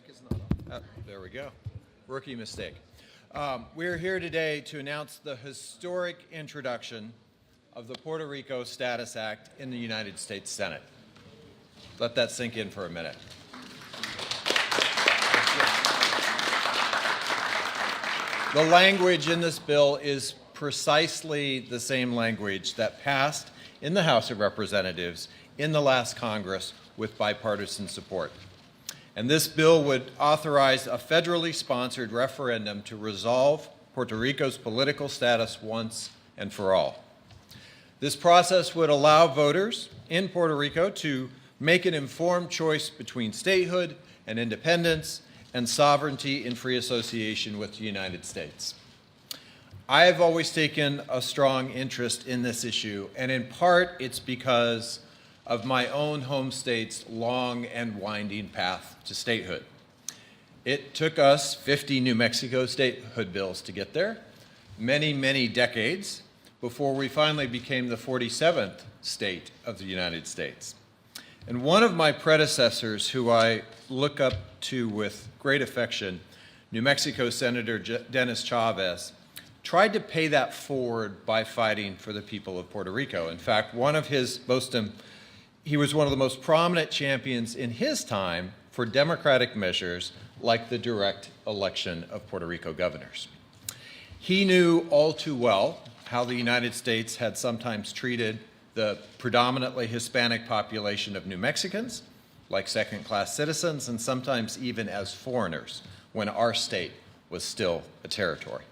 is not on. There we go. Rookie mistake. We're here today to announce the historic introduction of the Puerto Rico Status Act in the United States Senate. Let that sink in for a minute. The language in this bill is precisely the same language that passed in the House of Representatives in the last Congress with bipartisan support. And this bill would authorize a federally sponsored referendum to resolve Puerto Rico's political status once and for all. This process would allow voters in Puerto Rico to make an informed choice between statehood and independence and sovereignty in free association with the United States. I have always taken a strong interest in this issue, and in part it's because of my own home state's long and winding path to statehood. It took us 50 New Mexico statehood bills to get there, many, many decades before we finally became the 47th state of the United States. And one of my predecessors, who I look up to with great affection, New Mexico Senator Dennis Chavez, tried to pay that forward by fighting for the people of Puerto Rico. In fact, he was one of the most prominent champions in his time for democratic measures like the direct election of Puerto Rico governors. He knew all too well how the United States had sometimes treated the predominantly Hispanic population of New Mexicans like second-class citizens and sometimes even as foreigners when our state was still a territory.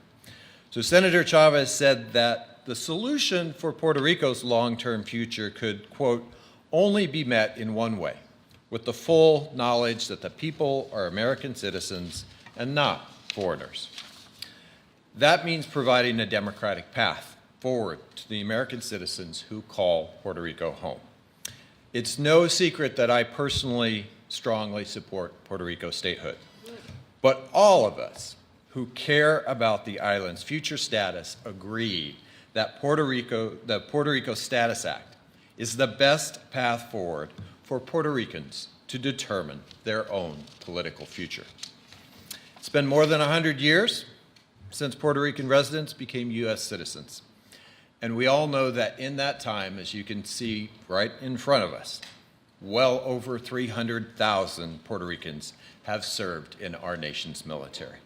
So Senator Chavez said that the solution for Puerto Rico's long-term future could, quote, only be met in one way, with the full knowledge that the people are American citizens and not foreigners. That means providing a democratic path forward to the American citizens who call Puerto Rico home. It's no secret that I personally strongly support Puerto Rico statehood, but all of us who care about the island's future status agree that the Puerto Rico Status Act is the best path forward for Puerto Ricans to determine their own political future. It's been more than 100 years since Puerto Rican residents became U.S. citizens. And we all know that in that time, as you can see right in front of us, well over 300,000 Puerto Ricans have served in our nation's military.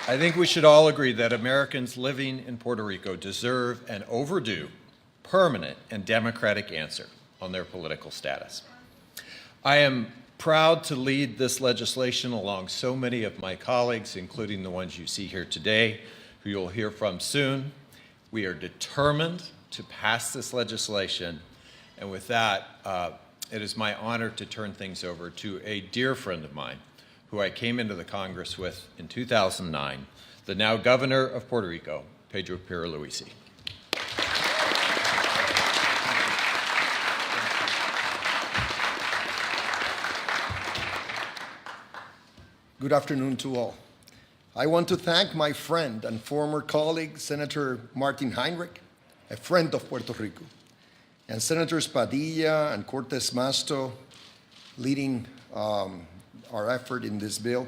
I think we should all agree that Americans living in Puerto Rico deserve an overdue, permanent, and democratic answer on their political status. I am proud to lead this legislation along so many of my colleagues, including the ones you see here today, who you'll hear from soon. We are determined to pass this legislation, and with that, it is my honor to turn things over to a dear friend of mine, who I came into the Congress with in 2009, the now Governor of Puerto Rico, Pedro Pierluisi. Good afternoon to all. I want to thank my friend and former colleague, Senator Martin Heinrich, a friend of Puerto Rico, and Senators Padilla and Cortez Masto leading our effort in this bill,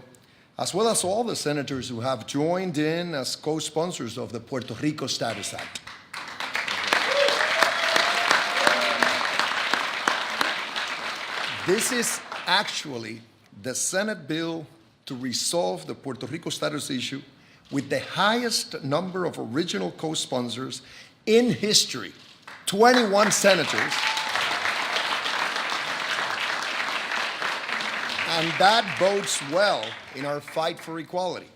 as well as all the senators who have joined in as co-sponsors of the Puerto Rico Status Act. This is actually the Senate bill to resolve the Puerto Rico status issue with the highest number of original co-sponsors in history, 21 senators. And that bodes well in our fight for equality.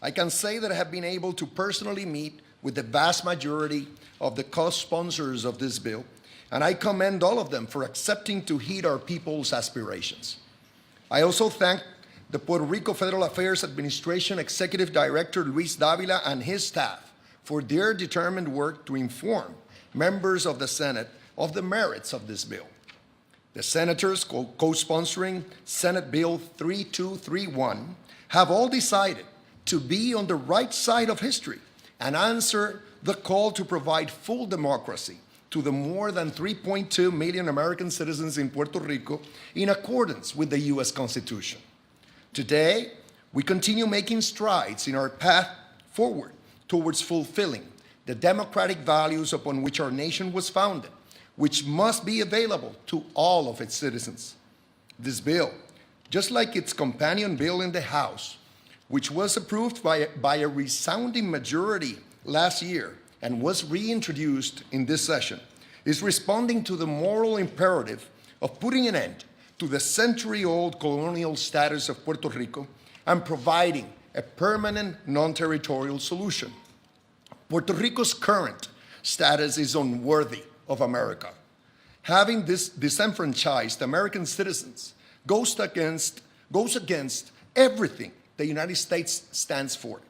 I can say that I have been able to personally meet with the vast majority of the co-sponsors of this bill, and I commend all of them for accepting to heed our people's aspirations. I also thank the Puerto Rico Federal Affairs Administration Executive Director Luis Davila and his staff for their determined work to inform members of the Senate of the merits of this bill. The senators co-sponsoring Senate Bill 3231 have all decided to be on the right side of history and answer the call to provide full democracy to the more than 3.2 million American citizens in Puerto Rico in accordance with the U.S. Constitution. Today, we continue making strides in our path forward towards fulfilling the democratic values upon which our nation was founded, which must be available to all of its citizens. This bill, just like its companion bill in the House, which was approved by a resounding majority last year and was reintroduced in this session, is responding to the moral imperative of putting an end to the century-old colonial status of Puerto Rico and providing a permanent non-territorial solution. Puerto Rico's current status is unworthy of America. Having this disenfranchised American citizens goes against everything the United States stands for.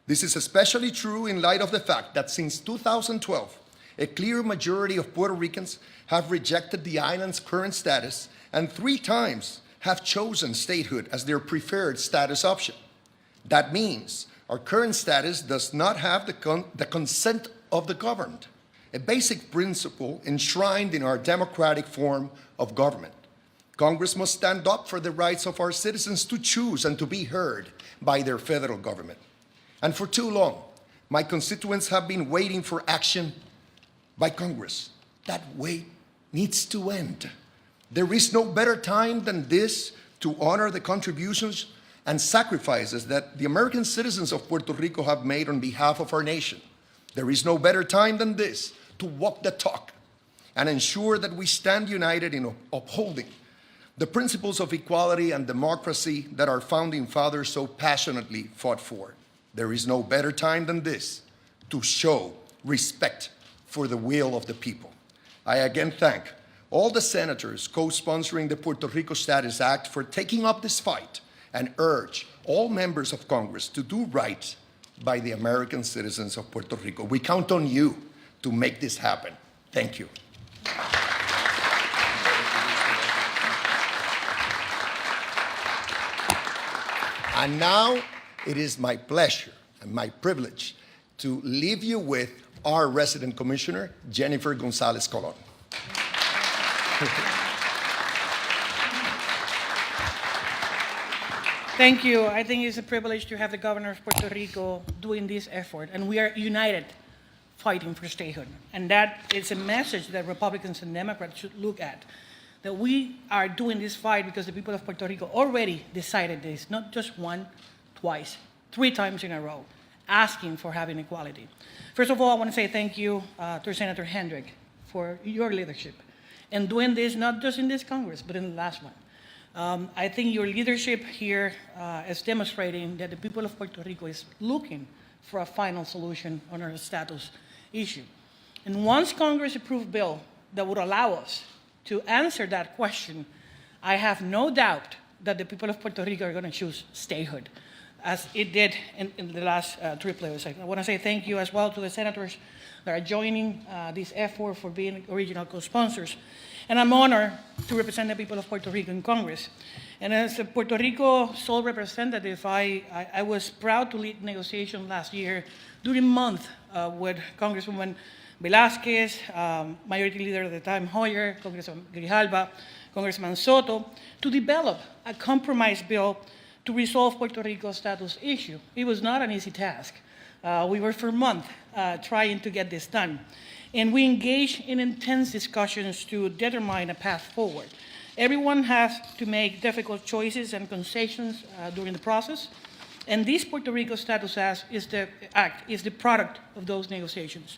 This is especially true in light of the fact that since 2012, a clear majority of Puerto Ricans have rejected the island's current status and 3 times have chosen statehood as their preferred status option. That means our current status does not have the consent of the governed, a basic principle enshrined in our democratic form of government. Congress must stand up for the rights of our citizens to choose and to be heard by their federal government. And for too long, my constituents have been waiting for action by Congress. That wait needs to end. There is no better time than this to honor the contributions and sacrifices that the American citizens of Puerto Rico have made on behalf of our nation. There is no better time than this to walk the talk and ensure that we stand united in upholding the principles of equality and democracy that our founding fathers so passionately fought for. There is no better time than this to show respect for the will of the people. I again thank all the senators co-sponsoring the Puerto Rico Status Act for taking up this fight and urge all members of Congress to do right by the American citizens of Puerto Rico. We count on you to make this happen. Thank you. And now it is my pleasure and my privilege to leave you with our resident commissioner, Jenniffer González Colón. Thank you. I think it's a privilege to have the governor of Puerto Rico doing this effort, and we are united fighting for statehood. And that is a message that Republicans and Democrats should look at, that we are doing this fight because the people of Puerto Rico already decided this, not just one, twice, 3 times in a row, asking for having equality. First of all, I want to say thank you to Senator Heinrich for your leadership and doing this not just in this Congress, but in the last one. I think your leadership here is demonstrating that the people of Puerto Rico is looking for a final solution on our status issue. And once Congress approves a bill that would allow us to answer that question, I have no doubt that the people of Puerto Rico are going to choose statehood, as it did in the last 3 plebiscites. I want to say thank you as well to the senators that are joining this effort for being original co-sponsors. And I'm honored to represent the people of Puerto Rico in Congress. And as a Puerto Rico sole representative, I was proud to lead negotiations last year during a month with Congresswoman Velázquez, Majority Leader at the time Hoyer, Congressman Grijalva, Congressman Soto, to develop a compromise bill to resolve Puerto Rico's status issue. It was not an easy task. We were for a month trying to get this done. And we engaged in intense discussions to determine a path forward. Everyone has to make difficult choices and concessions during the process. And this Puerto Rico Status Act is the product of those negotiations.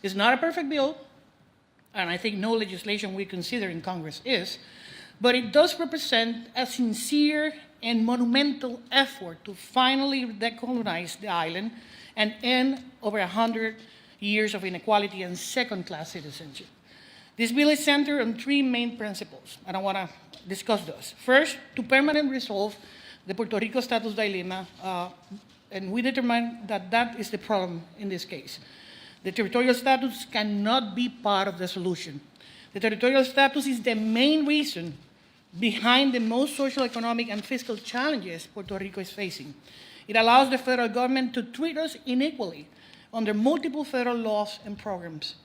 It's not a perfect bill, and I think no legislation we consider in Congress is, but it does represent a sincere and monumental effort to finally decolonize the island and end over 100 years of inequality and second-class citizenship. This bill is centered on 3 main principles, and I want to discuss those. First, to permanently resolve the Puerto Rico status dilemma, and we determine that that is the problem in this case. The territorial status cannot be part of the solution. The territorial status is the main reason behind the most social, economic, and fiscal challenges Puerto Rico is facing. It allows the federal government to treat us unequally under multiple federal laws and programs.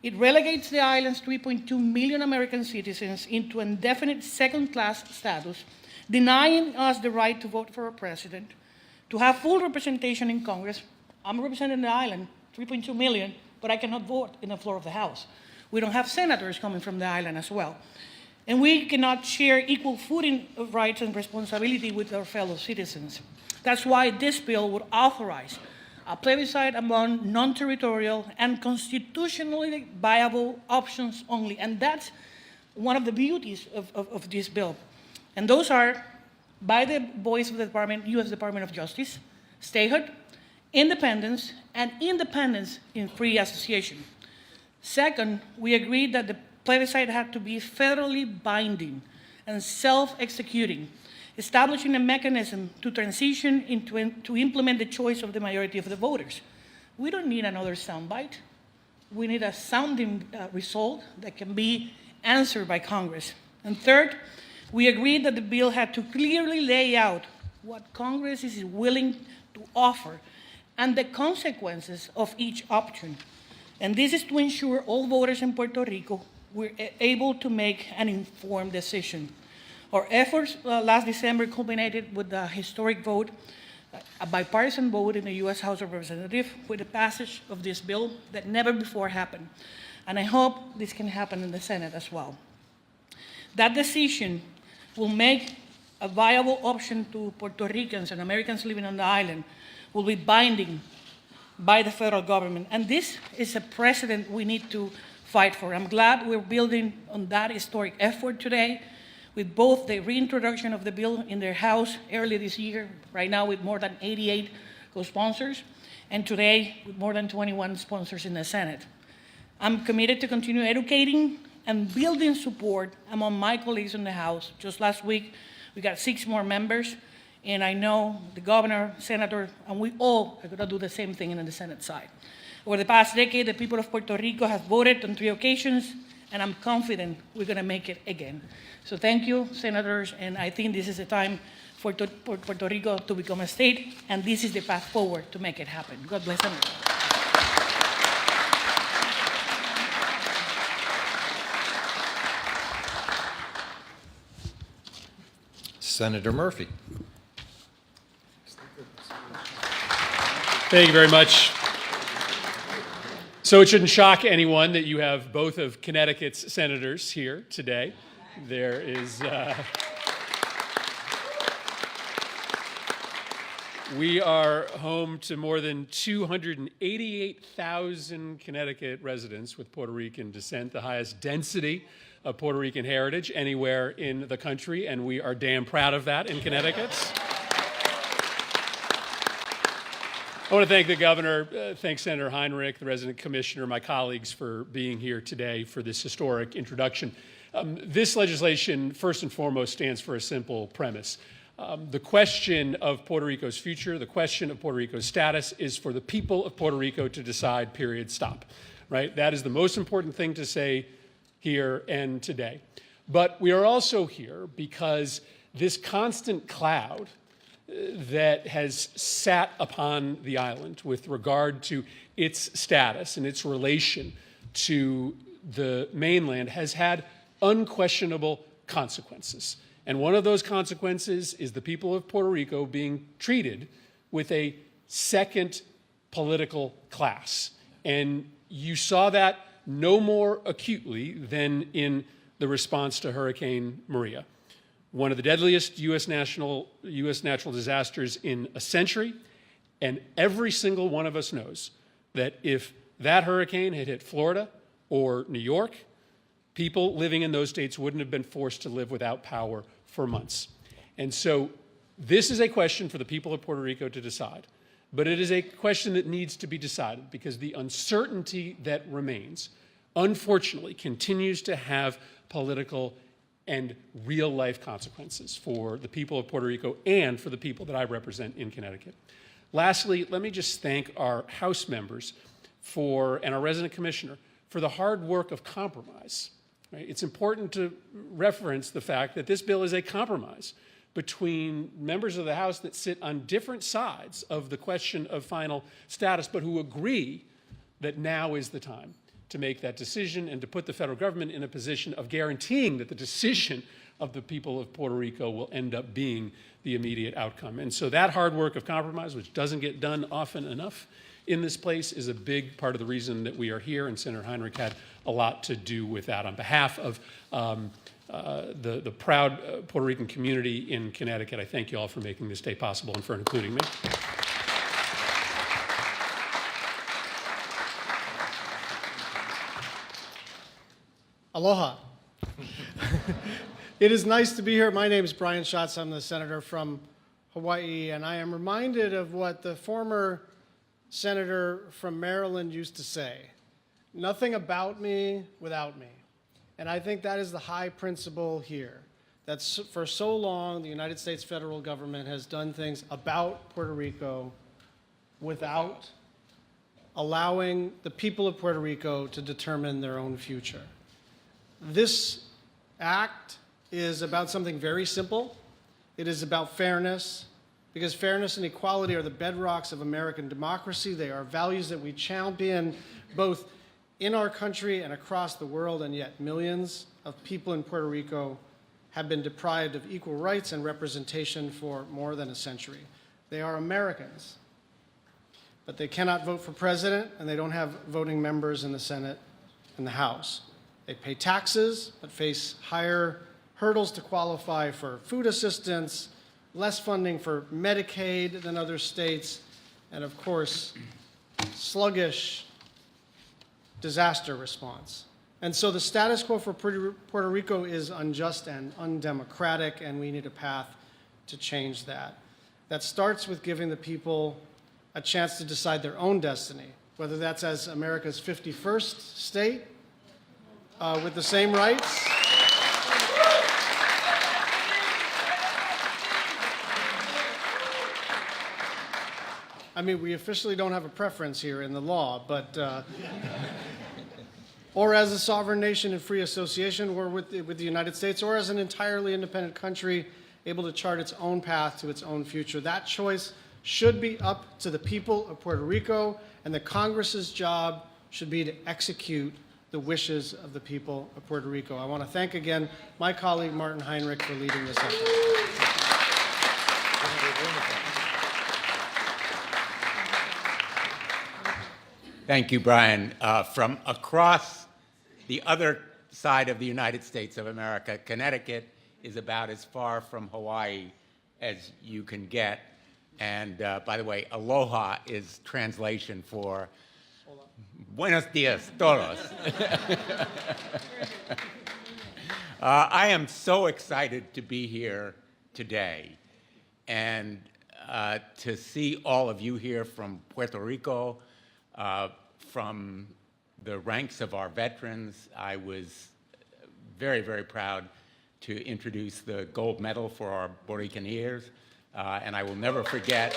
It relegates the island's 3.2 million American citizens into indefinite second-class status, denying us the right to vote for a president, to have full representation in Congress. I'm representing the island, 3.2 million, but I cannot vote in the floor of the House. We don't have senators coming from the island as well. And we cannot share equal footing of rights and responsibility with our fellow citizens. That's why this bill would authorize a plebiscite among non-territorial and constitutionally viable options only. And that's one of the beauties of this bill. And those are, by the voice of the Department, U.S. Department of Justice, statehood, independence, and independence in free association. Second, we agreed that the plebiscite had to be federally binding and self-executing, establishing a mechanism to transition to implement the choice of the majority of the voters. We don't need another soundbite. We need a sounding result that can be answered by Congress. And third, we agreed that the bill had to clearly lay out what Congress is willing to offer and the consequences of each option. And this is to ensure all voters in Puerto Rico were able to make an informed decision. Our efforts last December culminated with a historic vote, a bipartisan vote in the U.S. House of Representatives with the passage of this bill that never before happened. And I hope this can happen in the Senate as well. That decision will make a viable option to Puerto Ricans and Americans living on the island, will be binding by the federal government. And this is a precedent we need to fight for. I'm glad we're building on that historic effort today with both the reintroduction of the bill in their House early this year, right now with more than 88 co-sponsors, and today with more than 21 sponsors in the Senate. I'm committed to continue educating and building support among my colleagues in the House. Just last week, we got 6 more members, and I know the governor, senator, and we all are going to do the same thing in the Senate side. Over the past decade, the people of Puerto Rico have voted on 3 occasions, and I'm confident we're going to make it again. So thank you, senators, and I think this is the time for Puerto Rico to become a state, and this is the path forward to make it happen. God bless America. Senator Murphy. Thank you very much. So it shouldn't shock anyone that you have both of Connecticut's senators here today. There is, we are home to more than 288,000 Connecticut residents with Puerto Rican descent, the highest density of Puerto Rican heritage anywhere in the country, and we are damn proud of that in Connecticut. I want to thank the governor, thank Senator Heinrich, the resident commissioner, my colleagues for being here today for this historic introduction. This legislation, first and foremost, stands for a simple premise. The question of Puerto Rico's future, the question of Puerto Rico's status is for the people of Puerto Rico to decide, period, stop, right? That is the most important thing to say here and today. But we are also here because this constant cloud that has sat upon the island with regard to its status and its relation to the mainland has had unquestionable consequences. And one of those consequences is the people of Puerto Rico being treated with a second political class. And you saw that no more acutely than in the response to Hurricane Maria, one of the deadliest U.S. natural disasters in a century. And every single one of us knows that if that hurricane had hit Florida or New York, people living in those states wouldn't have been forced to live without power for months. And so this is a question for the people of Puerto Rico to decide. But it is a question that needs to be decided because the uncertainty that remains, unfortunately, continues to have political and real-life consequences for the people of Puerto Rico and for the people that I represent in Connecticut. Lastly, let me just thank our House members and our resident commissioner for the hard work of compromise. Right? It's important to reference the fact that this bill is a compromise between members of the House that sit on different sides of the question of final status, but who agree that now is the time to make that decision and to put the federal government in a position of guaranteeing that the decision of the people of Puerto Rico will end up being the immediate outcome. And so that hard work of compromise, which doesn't get done often enough in this place, is a big part of the reason that we are here, and Senator Heinrich had a lot to do with that. On behalf of the proud Puerto Rican community in Connecticut, I thank you all for making this day possible and for including me. Aloha. It is nice to be here. My name is Brian Schatz. I'm the senator from Hawaii, and I am reminded of what the former senator from Maryland used to say: nothing about me without me. And I think that is the high principle here, that for so long the United States federal government has done things about Puerto Rico without allowing the people of Puerto Rico to determine their own future. This act is about something very simple. It is about fairness, because fairness and equality are the bedrocks of American democracy. They are values that we champion both in our country and across the world, and yet millions of people in Puerto Rico have been deprived of equal rights and representation for more than a century. They are Americans, but they cannot vote for president, and they don't have voting members in the Senate and the House. They pay taxes, but face higher hurdles to qualify for food assistance, less funding for Medicaid than other states, and of course, sluggish disaster response. And so the status quo for Puerto Rico is unjust and undemocratic, and we need a path to change that. That starts with giving the people a chance to decide their own destiny, whether that's as America's 51st state with the same rights, I mean, we officially don't have a preference here in the law, but or as a sovereign nation in free association, or with the United States, or as an entirely independent country able to chart its own path to its own future. That choice should be up to the people of Puerto Rico, and the Congress's job should be to execute the wishes of the people of Puerto Rico. I want to thank again my colleague Martin Heinrich for leading this effort. Thank you, Brian. From across the other side of the United States of America, Connecticut is about as far from Hawaii as you can get. And by the way, aloha is translation for buenos dias, todos. I am so excited to be here today and to see all of you here from Puerto Rico, from the ranks of our veterans. I was very, very proud to introduce the gold medal for our Buccaneers, and I will never forget.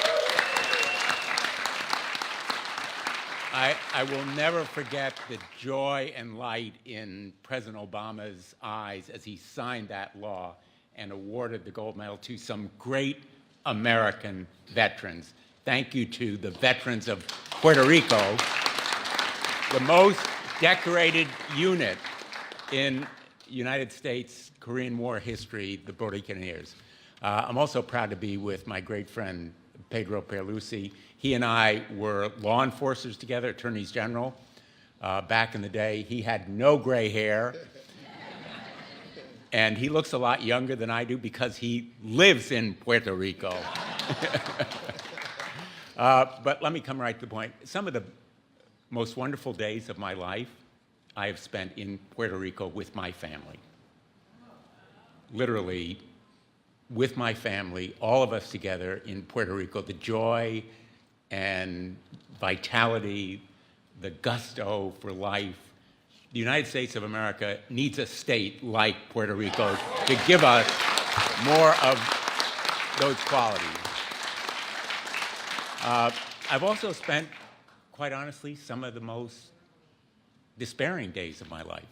I will never forget the joy and light in President Obama's eyes as he signed that law and awarded the gold medal to some great American veterans. Thank you to the veterans of Puerto Rico, the most decorated unit in United States Korean War history, the Buccaneers. I'm also proud to be with my great friend, Pedro Pierluisi. He and I were law enforcers together, attorneys general, back in the day. He had no gray hair, and he looks a lot younger than I do because he lives in Puerto Rico. But let me come right to the point. Some of the most wonderful days of my life I have spent in Puerto Rico with my family. Literally, with my family, all of us together in Puerto Rico, the joy and vitality, the gusto for life. The United States of America needs a state like Puerto Rico to give us more of those qualities. I've also spent, quite honestly, some of the most despairing days of my life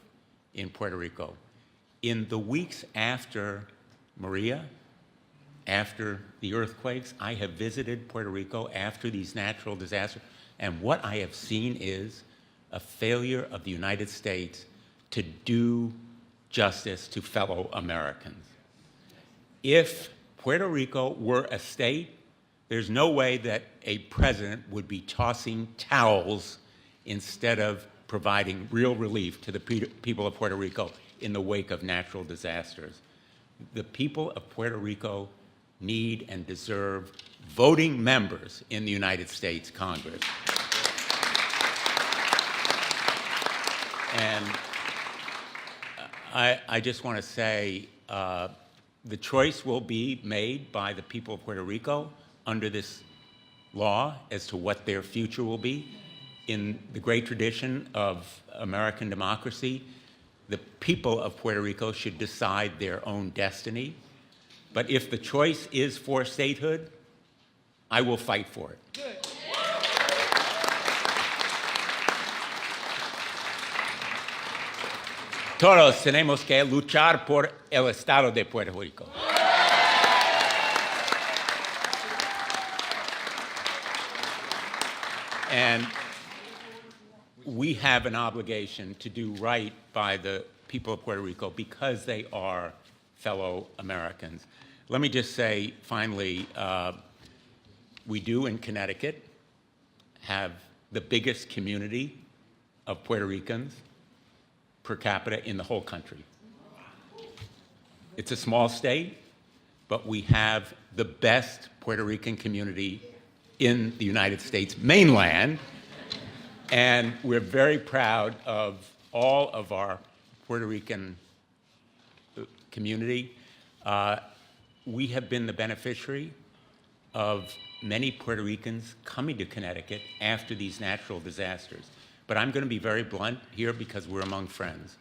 in Puerto Rico. In the weeks after Maria, after the earthquakes. I have visited Puerto Rico after these natural disasters, and what I have seen is a failure of the United States to do justice to fellow Americans. If Puerto Rico were a state, there's no way that a president would be tossing towels instead of providing real relief to the people of Puerto Rico in the wake of natural disasters. The people of Puerto Rico need and deserve voting members in the United States Congress. And I just want to say the choice will be made by the people of Puerto Rico under this law as to what their future will be. In the great tradition of American democracy, the people of Puerto Rico should decide their own destiny. But if the choice is for statehood, I will fight for it. Good. Todos tenemos que luchar por el Estado de Puerto Rico. And we have an obligation to do right by the people of Puerto Rico because they are fellow Americans. Let me just say, finally, we do in Connecticut have the biggest community of Puerto Ricans per capita in the whole country. It's a small state, but we have the best Puerto Rican community in the United States mainland, and we're very proud of all of our Puerto Rican community. We have been the beneficiary of many Puerto Ricans coming to Connecticut after these natural disasters. But I'm going to be very blunt here because we're among friends.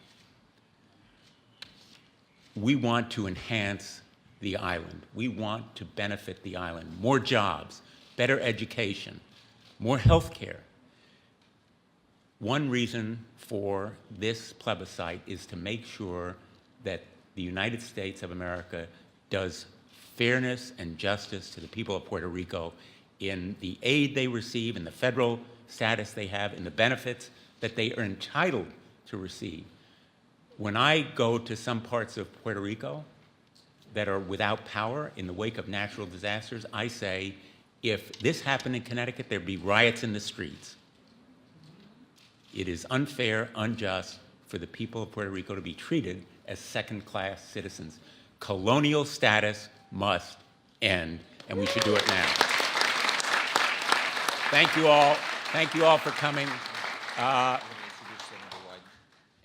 We want to enhance the island. We want to benefit the island. More jobs, better education, more health care. One reason for this plebiscite is to make sure that the United States of America does fairness and justice to the people of Puerto Rico in the aid they receive, in the federal status they have, in the benefits that they are entitled to receive. When I go to some parts of Puerto Rico that are without power in the wake of natural disasters, I say, if this happened in Connecticut, there'd be riots in the streets. It is unfair, unjust for the people of Puerto Rico to be treated as second-class citizens. Colonial status must end, and we should do it now. Thank you all. Thank you all for coming.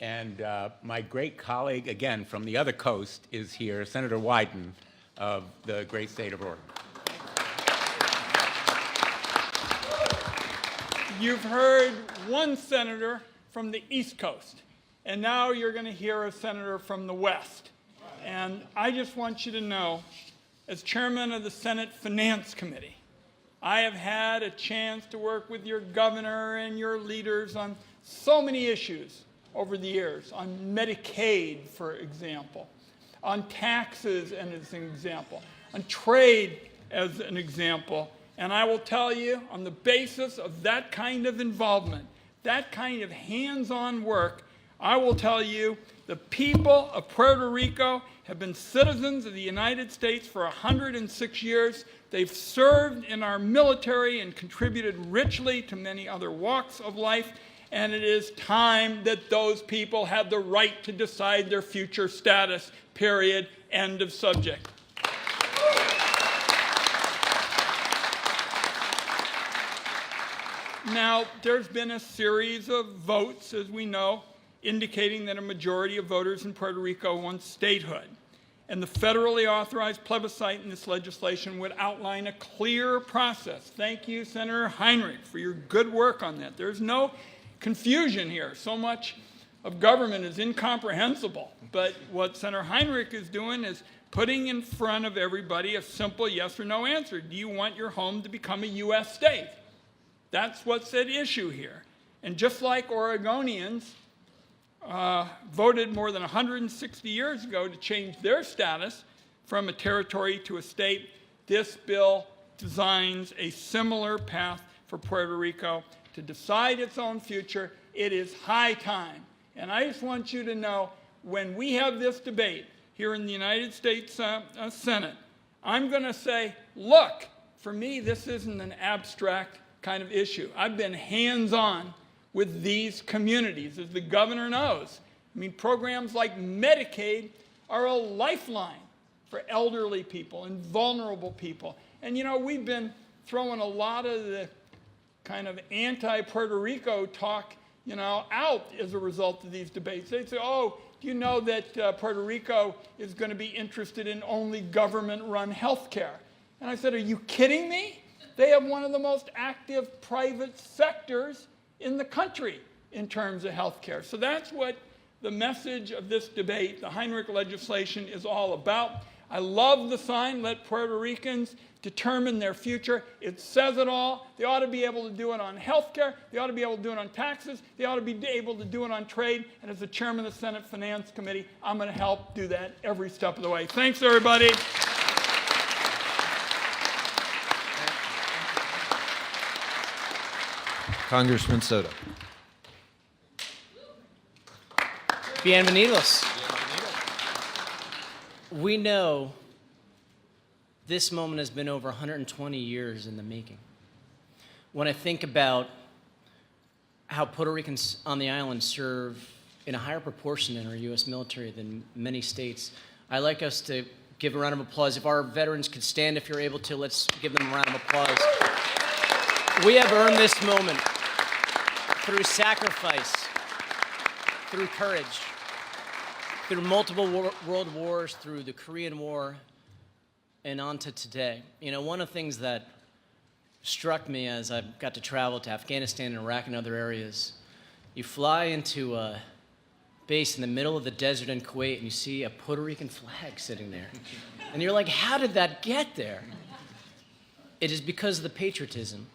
And my great colleague, again, from the other coast is here, Senator Wyden of the great state of Oregon. You've heard one senator from the East Coast, and now you're going to hear a senator from the West. And I just want you to know, as chairman of the Senate Finance Committee, I have had a chance to work with your governor and your leaders on so many issues over the years, on Medicaid, for example, on taxes as an example, on trade as an example. And I will tell you, on the basis of that kind of involvement, that kind of hands-on work, I will tell you the people of Puerto Rico have been citizens of the United States for 106 years. They've served in our military and contributed richly to many other walks of life. And it is time that those people have the right to decide their future status, period, end of subject. Now, there's been a series of votes, as we know, indicating that a majority of voters in Puerto Rico want statehood. And the federally authorized plebiscite in this legislation would outline a clear process. Thank you, Senator Heinrich, for your good work on that. There's no confusion here. So much of government is incomprehensible. But what Senator Heinrich is doing is putting in front of everybody a simple yes or no answer. Do you want your home to become a U.S. state? That's what's at issue here. And just like Oregonians voted more than 160 years ago to change their status, from a territory to a state. This bill designs a similar path for Puerto Rico to decide its own future. It is high time. And I just want you to know, when we have this debate here in the United States Senate, I'm going to say, look, for me, this isn't an abstract kind of issue. I've been hands-on with these communities, as the governor knows. I mean, programs like Medicaid are a lifeline for elderly people and vulnerable people. And, you know, we've been throwing a lot of the kind of anti-Puerto Rico talk, you know, out as a result of these debates. They say, oh, do you know that Puerto Rico is going to be interested in only government-run health care? And I said, are you kidding me? They have one of the most active private sectors in the country in terms of health care. So that's what the message of this debate, the Heinrich legislation, is all about. I love the sign, let Puerto Ricans determine their future. It says it all. They ought to be able to do it on health care. They ought to be able to do it on taxes. They ought to be able to do it on trade. And as the chairman of the Senate Finance Committee, I'm going to help do that every step of the way. Thanks, everybody. Congressman Soto. Bienvenidos. We know this moment has been over 120 years in the making. When I think about how Puerto Ricans on the island serve in a higher proportion in our U.S. military than many states, I'd like us to give a round of applause. If our veterans could stand, if you're able to, let's give them a round of applause. We have earned this moment through sacrifice, through courage, through multiple world wars, through the Korean War, and on to today. You know, one of the things that struck me as I got to travel to Afghanistan and Iraq and other areas, you fly into a base in the middle of the desert in Kuwait and you see a Puerto Rican flag sitting there. And you're like, how did that get there? It is because of the patriotism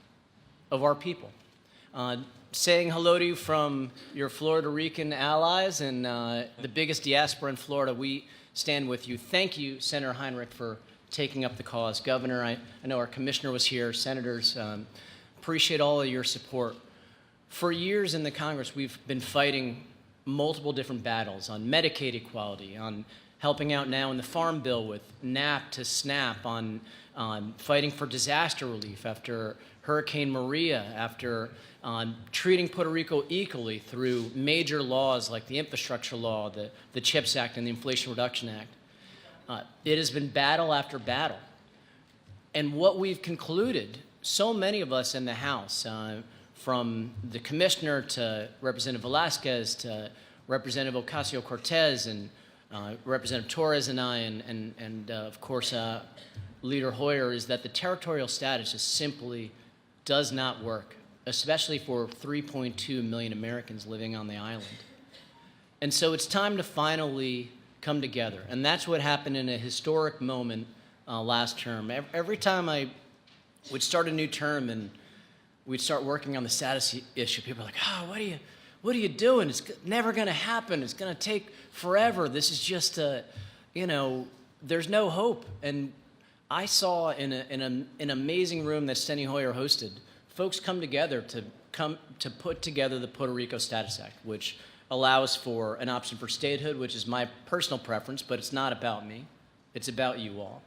of our people. Saying hello to you from your Florida Rican allies and the biggest diaspora in Florida, we stand with you. Thank you, Senator Heinrich, for taking up the cause. Governor, I know our commissioner was here, senators, appreciate all of your support. For years in the Congress, we've been fighting multiple different battles on Medicaid equality, on helping out now in the Farm Bill with NAP to SNAP, on fighting for disaster relief after Hurricane Maria, after treating Puerto Rico equally through major laws like the Infrastructure Law, the CHIPS Act, and the Inflation Reduction Act. It has been battle after battle. And what we've concluded, so many of us in the House, from the commissioner to Representative Velázquez to Representative Ocasio-Cortez and Representative Torres and I, and of course, Leader Hoyer, is that the territorial status just simply does not work, especially for 3.2 million Americans living on the island. And so it's time to finally come together. And that's what happened in a historic moment last term. Every time I would start a new term and we'd start working on the status issue, people are like, oh, what are you doing? It's never going to happen. It's going to take forever. This is just there's no hope. And I saw in an amazing room that Steny Hoyer hosted, folks come together to put together the Puerto Rico Status Act, which allows for an option for statehood, which is my personal preference, but it's not about me. It's about you all.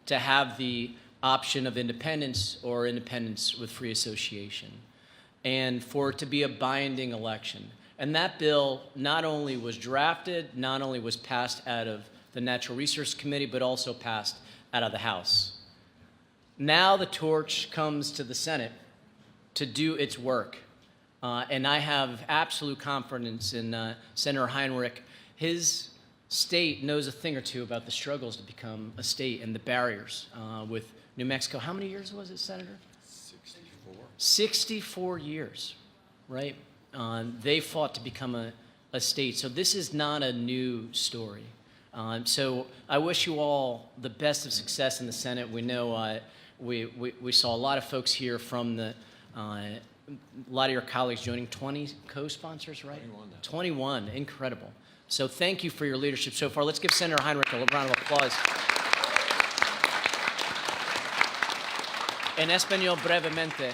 To have the option of independence or independence with free association, and for it to be a binding election. And that bill not only was drafted, not only was passed out of the Natural Resource Committee, but also passed out of the House. Now the torch comes to the Senate to do its work. And I have absolute confidence in Senator Heinrich. His state knows a thing or two about the struggles to become a state and the barriers with New Mexico. How many years was it, Senator? 64 years, right? They fought to become a state. So this is not a new story. So I wish you all the best of success in the Senate. We know we saw a lot of folks here from a lot of your colleagues joining, 20 co-sponsors, right? 21, incredible. So thank you for your leadership so far. Let's give Senator Heinrich a round of applause. En español, brevemente,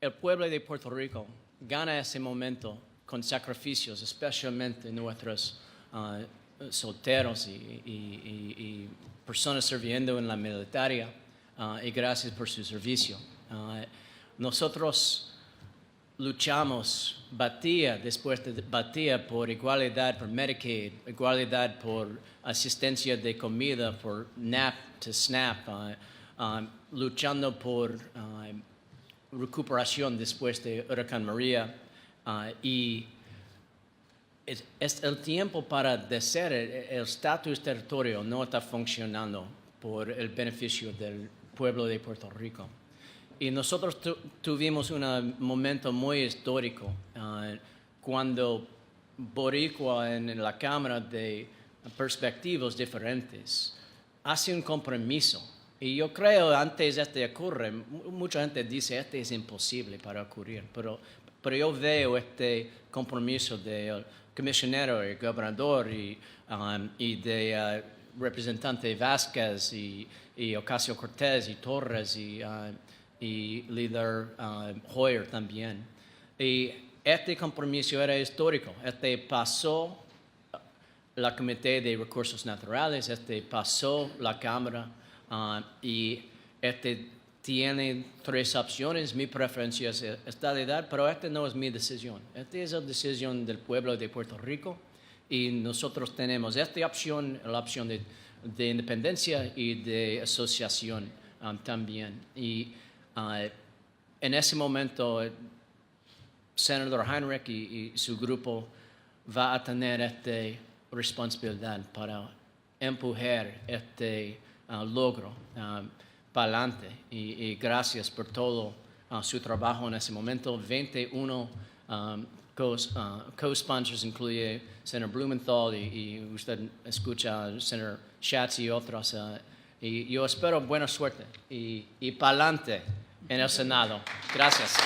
el pueblo de Puerto Rico gana ese momento con sacrificios, especialmente nuestros solteros y personas sirviendo en la militaria, y gracias por su servicio. Nosotros luchamos, batía por igualdad por Medicaid, igualdad por asistencia de comida, por NAP to SNAP, luchando por recuperación después de Huracán María, y es el tiempo para decir el estatus territorio no está funcionando por el beneficio del pueblo de Puerto Rico. Y nosotros tuvimos un momento muy histórico cuando Boricua en la Cámara de perspectivas diferentes hace un compromiso. Y yo creo antes de ocurre, mucha gente dice este es imposible para ocurrir, pero yo veo este compromiso del comisionero y gobernador y de representante Velázquez y Ocasio Cortez y Torres y líder Hoyer también. Y este compromiso era histórico. Este pasó la Comité de Recursos Naturales, este pasó la Cámara y este tiene 3 opciones. Mi preferencia es estadidad, pero esta no es mi decisión. Esta es la decisión del pueblo de Puerto Rico y nosotros tenemos esta opción, la opción de independencia y de asociación también. Y en ese momento, Senador Heinrich y su grupo va a tener esta responsabilidad para empujar este logro para adelante. Y gracias por todo su trabajo en ese momento. 21 co-sponsors, incluye Senator Blumenthal y usted escucha al Senator Schatz y otros. Y yo espero buena suerte y para adelante en el Senado. Gracias.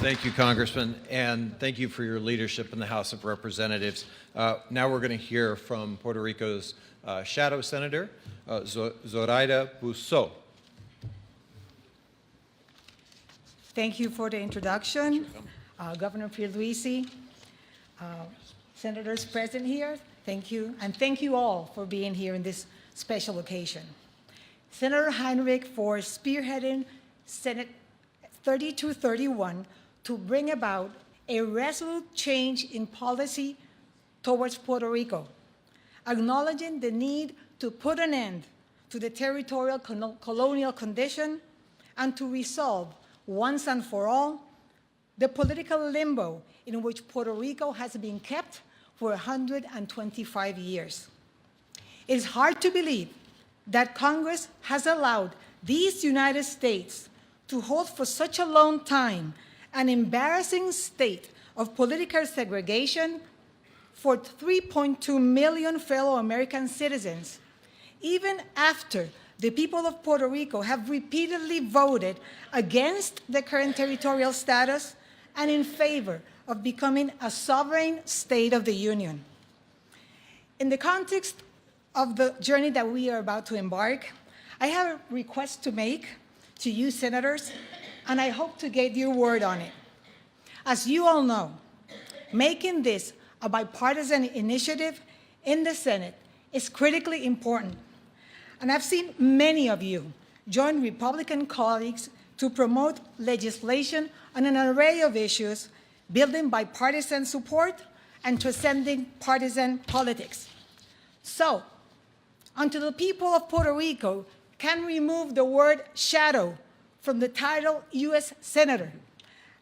Thank you, Congressman, and thank you for your leadership in the House of Representatives. Now we're going to hear from Puerto Rico's Shadow Senator, Zoraida Buxó. Thank you for the introduction, Governor Pierluisi, senators present here, thank you, and thank you all for being here in this special occasion. Senator Heinrich for spearheading Senate 3231 to bring about a resolute change in policy towards Puerto Rico, acknowledging the need to put an end to the territorial colonial condition and to resolve once and for all the political limbo in which Puerto Rico has been kept for 125 years. It is hard to believe that Congress has allowed these United States to hold for such a long time an embarrassing state of political segregation for 3.2 million fellow American citizens, even after the people of Puerto Rico have repeatedly voted against the current territorial status and in favor of becoming a sovereign state of the Union. In the context of the journey that we are about to embark, I have a request to make to you, senators, and I hope to get your word on it. As you all know, making this a bipartisan initiative in the Senate is critically important. And I've seen many of you join Republican colleagues to promote legislation on an array of issues, building bipartisan support and transcending partisan politics. So, until the people of Puerto Rico can remove the word shadow from the title U.S. Senator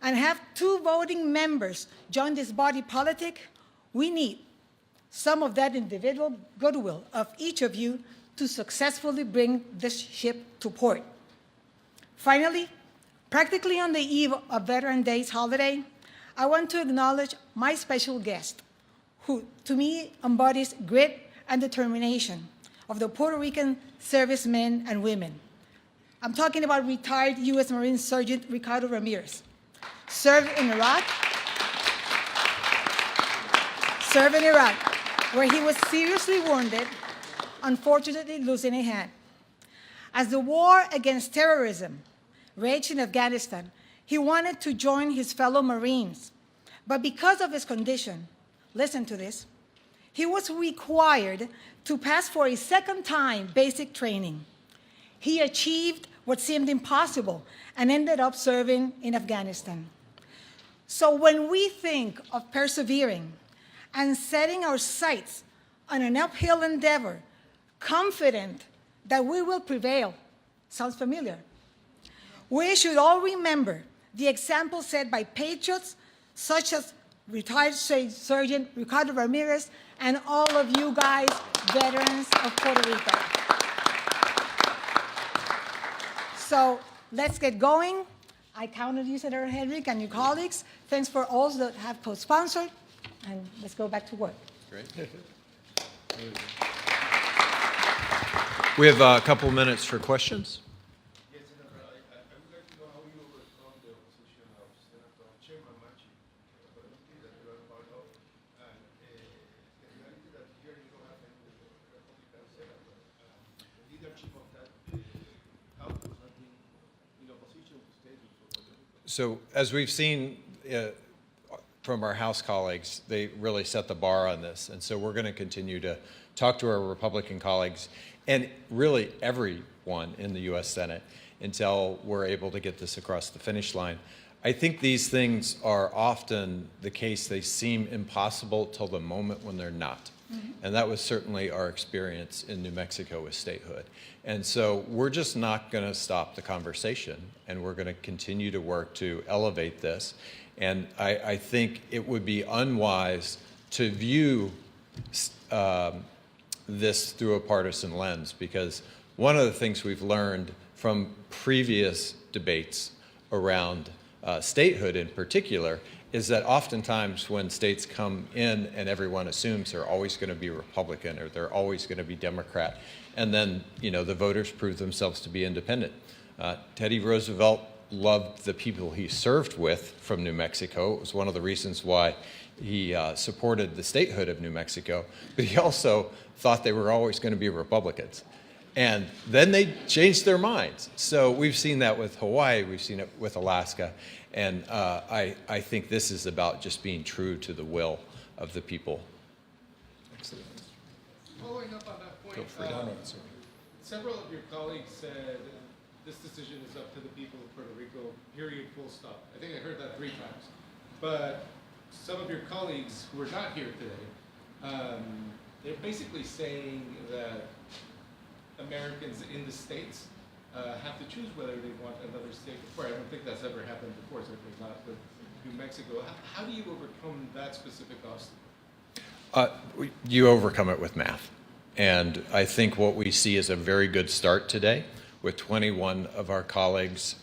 and have 2 voting members join this body politic, we need some of that individual goodwill of each of you to successfully bring this ship to port. Finally, practically on the eve of Veterans Day's holiday, I want to acknowledge my special guest, who to me embodies grit and determination, of the Puerto Rican servicemen and women. I'm talking about retired U.S. Marine Sergeant Ricardo Ramirez. Served in Iraq, where he was seriously wounded, unfortunately losing a hand. As the war against terrorism raged in Afghanistan, he wanted to join his fellow Marines, but because of his condition, listen to this, he was required to pass for a second time basic training. He achieved what seemed impossible and ended up serving in Afghanistan. So when we think of persevering and setting our sights on an uphill endeavor, confident that we will prevail, sounds familiar? We should all remember the example set by patriots such as retired Sergeant Ricardo Ramirez and all of you guys, veterans of Puerto Rico. So let's get going. I count on you, Senator Heinrich, and your colleagues. Thanks for all that have co-sponsored, and let's go back to work. Great. We have a couple of minutes for questions. Yes, Senator, I would like to know how you overcome the opposition of Senator Chairman Machi, but I don't think that you are part of, and the reality that here you don't have any Republican senator, the leadership of that caucus has been in opposition to statehood for Puerto Rico. So as we've seen from our House colleagues, they really set the bar on this. And so we're going to continue to talk to our Republican colleagues and really everyone in the U.S. Senate until we're able to get this across the finish line. I think these things are often the case. They seem impossible till the moment when they're not. And that was certainly our experience in New Mexico with statehood. And so we're just not going to stop the conversation, and we're going to continue to work to elevate this. And I think it would be unwise to view this through a partisan lens, because one of the things we've learned from previous debates around statehood in particular is that oftentimes when states come in and everyone assumes they're always going to be Republican or they're always going to be Democrat, and then the voters prove themselves to be independent. Teddy Roosevelt loved the people he served with from New Mexico. It was one of the reasons why he supported the statehood of New Mexico, but he also thought they were always going to be Republicans. And then they changed their minds. So we've seen that with Hawaii, we've seen it with Alaska, and I think this is about just being true to the will of the people. Excellent. Following up on that point, several of your colleagues said this decision is up to the people of Puerto Rico, period, full stop. I think I heard that 3 times. But some of your colleagues who are not here today, they're basically saying that Americans in the states have to choose whether they want another state before. I don't think that's ever happened before, certainly not with New Mexico. How do you overcome that specific obstacle? You overcome it with math. And I think what we see is a very good start today with 21 of our colleagues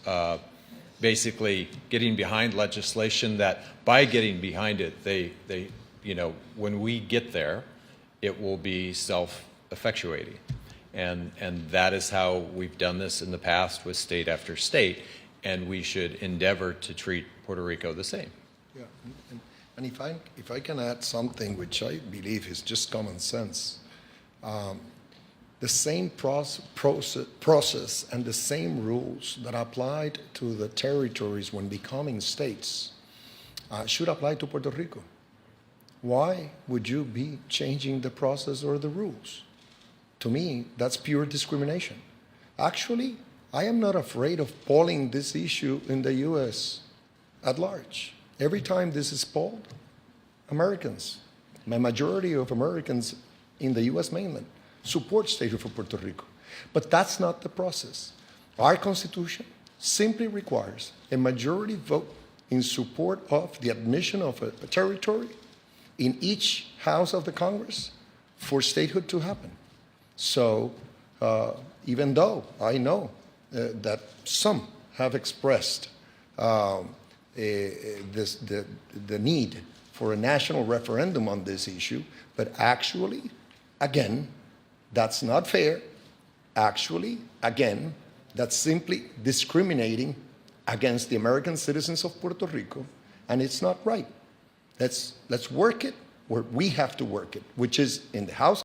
basically getting behind legislation that by getting behind it, they when we get there, it will be self-effectuating. And that is how we've done this in the past with state after state, and we should endeavor to treat Puerto Rico the same. Yeah, and if I can add something which I believe is just common sense, the same process and the same rules that applied to the territories when becoming states should apply to Puerto Rico. Why would you be changing the process or the rules? To me, that's pure discrimination. Actually, I am not afraid of polling this issue in the U.S. at large. Every time this is polled, Americans, the majority of Americans in the U.S. mainland, support statehood for Puerto Rico. But that's not the process. Our Constitution simply requires a majority vote in support of the admission of a territory in each house of the Congress for statehood to happen. So even though I know that some have expressed the need for a national referendum on this issue, but actually, again, That's not fair. Actually, again, that's simply discriminating against the American citizens of Puerto Rico, and it's not right. Let's work it where we have to work it, which is in the House